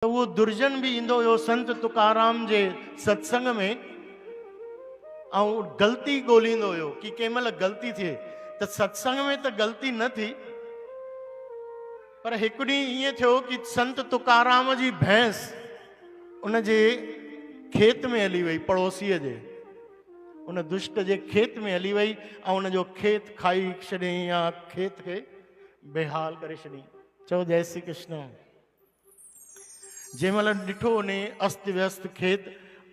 तो वो दुर्जन भी इंदो हुयो संत तुकाराम जे सत्संग में ऐं ग़लती ॻोल्हींदो हुयो कि कंहिं महिल ग़लती थिए त सत्संग में त ग़लती न थी, पर हिकु ॾींहुं ईअं थियो कि संत तुकाराम जी भैंस उन जे खेत में हली वई, पड़ोसीअ जे उन दुष्ट जे खेत में हली वई ऐं उन जो खेत खाई छॾियईं या खेत खे बेहाल करे छॾियईं। चओ जय श्री कृष्ण। जंहिं महिल ॾिठो उन अस्त व्यस्त खेत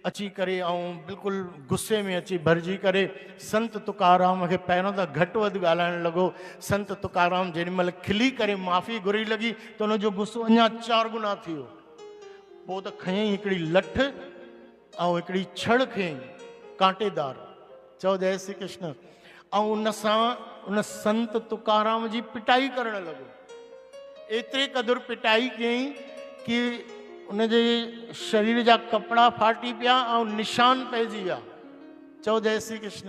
अची करे ऐं बिल्कुलु गुस्से में अची भरिजी करे संत तुकाराम खे पहिरियों त घटि वधि ॻाल्हाइण लॻो। संत तुकाराम जेॾी महिल खिली करे माफ़ी घुरी लॻी त उनजो गुस्सो अञा 4 गुना थी वियो। पोइ त खयईं हिकिड़ी लठ ऐं हिकिड़ी छड़ खयईं कांटेदार। चओ जय श्री कृष्ण। ऐं उन सां उन संत तुकाराम जी पिटाई करणु लॻो। एतिरे क़दुरु पिटाई कयईं कि उनजे शरीर जा कपिड़ा फाटी पिया ऐं निशान पइजी विया। चओ जय श्री कृष्ण।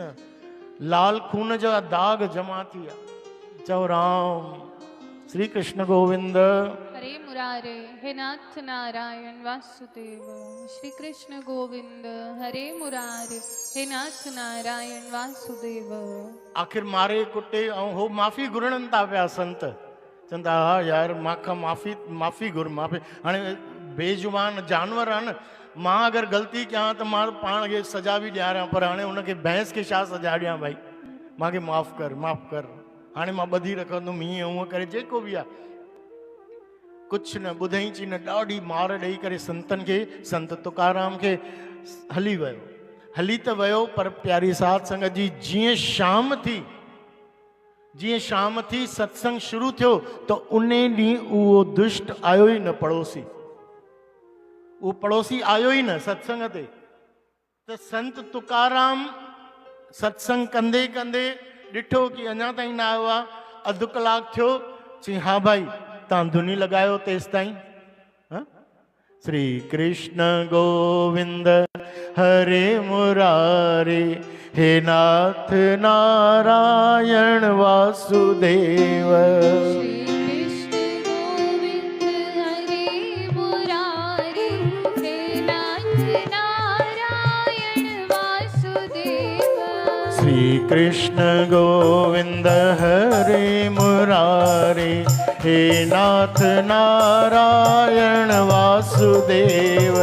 लाल खून जा दाग जमा थी विया। चओ राम श्री कृष्ण गोविंद हरे मुरारे हे नाथ नारायण वासुदेव। श्री कृष्ण गोविंद हरे मुरारे हे नाथ नारायण वासुदेव। आखिर मारे कुटे ऐं हो माफ़ी घुरणनि था पिया संत। चवंदा हा यार मां माफ़ी घुर माफ़ी। हाणे बेजुबान जानवर आहे न, मां अगरि ग़लती कयां त मां पाण खे सजा बि ॾियारियां, पर हाणे हुनखे भैंस खे छा सजा ॾियां भाई। मूंखे माफ़ कर हाणे मां ॿधी रखंदुमि हीअं हूअं करे जेको बि आहे। कुझु न ॿुधई ची न ॾाढी मार ॾेई करे संतनि खे संत तुकाराम खे हली त वियो। पर प्यारी साध संगत जी जीअं शाम थी सत्संग शुरू थियो त उन ॾींहुं उहो दुष्ट आयो ई न, पड़ोसी आयो ई न सत्संग ते। त संत तुकाराम सत्संग कंदे कंदे ॾिठो कि अञा ताईं न आयो आहे। अधु कलाकु थियो। चई हा भाई तव्हां धुनी लॻायो तेसि ताईं। श्री कृष्ण गोविंद हरे मुरारे हे नाथ नारायण वासुदेव। श्री कृष्ण गोविंद हरे मुरारे हे नाथ नारायण वासुदेव। श्री कृष्ण गोविंद हरे मुरारे हे नाथ नारायण वासुदेव।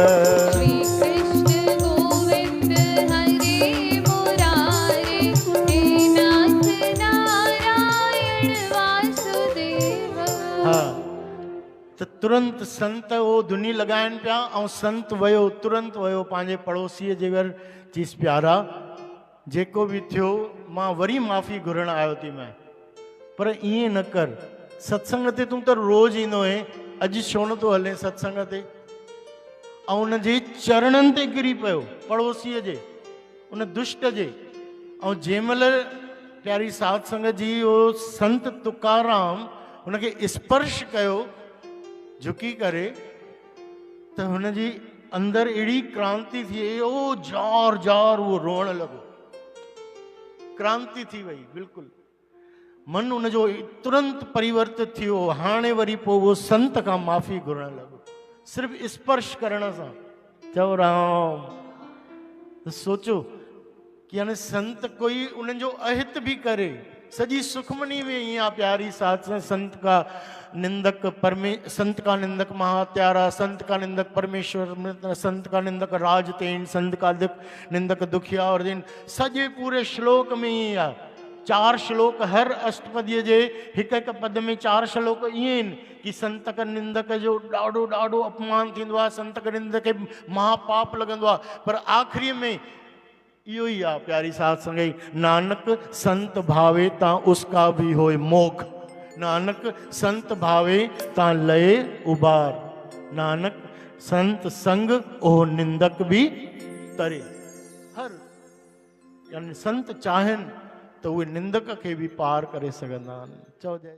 हाँ त तुरंत संत वो धुनी लगाइनि पिया ऐं संत वयो, तुरंत वयो पंहिंजे पड़ोसीअ जे घर। चीस प्यारा जेको बि थियो मां वरी माफ़ी घुरण आयो थी मैं, पर ईअं न कर। सत्संग ते तूं त रोज़ ईंदो आहे, अॼु छो नथो हले सत्संग ते। ऐं उन जे चरणनि ते किरी पियो पड़ोसीअ जे उन दुष्ट जे। ऐं जंहिं महिल प्यारी साध संगत जी उहो संत तुकाराम हुनखे स्पर्श कयो झुकी करे त हुनजी अंदरि अहिड़ी क्रांति थी वई, ओ जार जार उहो रोअण लॻो। क्रांति थी वई बिल्कुलु। मन उनजो तुरंत परिवर्तित थियो। हाणे वरी पोइ उहो संत खां माफ़ी घुरण लॻो सिर्फ़ु स्पर्श करण सां। चओ राम। त सोचो कि हाणे संत कोई उन्हनि जो अहित बि करे। सॼी सुखमनी में ईअं आहे प्यारी साथ संत का निंदक महात्यारा, संत का निंदक परमेश्वर, संत का निंदक राजतेन, संत का निंदक दुखिया और दिन। सॼे पूरे श्लोक में ईअं आहे। 4 श्लोक हर अष्टपदीअ जे हिकु पद में 4 श्लोक ईअं आहिनि कि संत का निंदक जो ॾाढो ॾाढो अपमान थींदो आहे, संत का निंदक खे महापाप लॻंदो आहे। पर आख़िरीअ में इहो ई आहे प्यारी साध संगत। नानक संत भावे ता उसका भी होए मोख, नानक संत भावे ता लए उबार, नानक संत संग ओ निंदक भी तरे। हर यानी संत चाहनि तो उहे निंदक खे बि पार करे सघंदा आहिनि। चओ जय।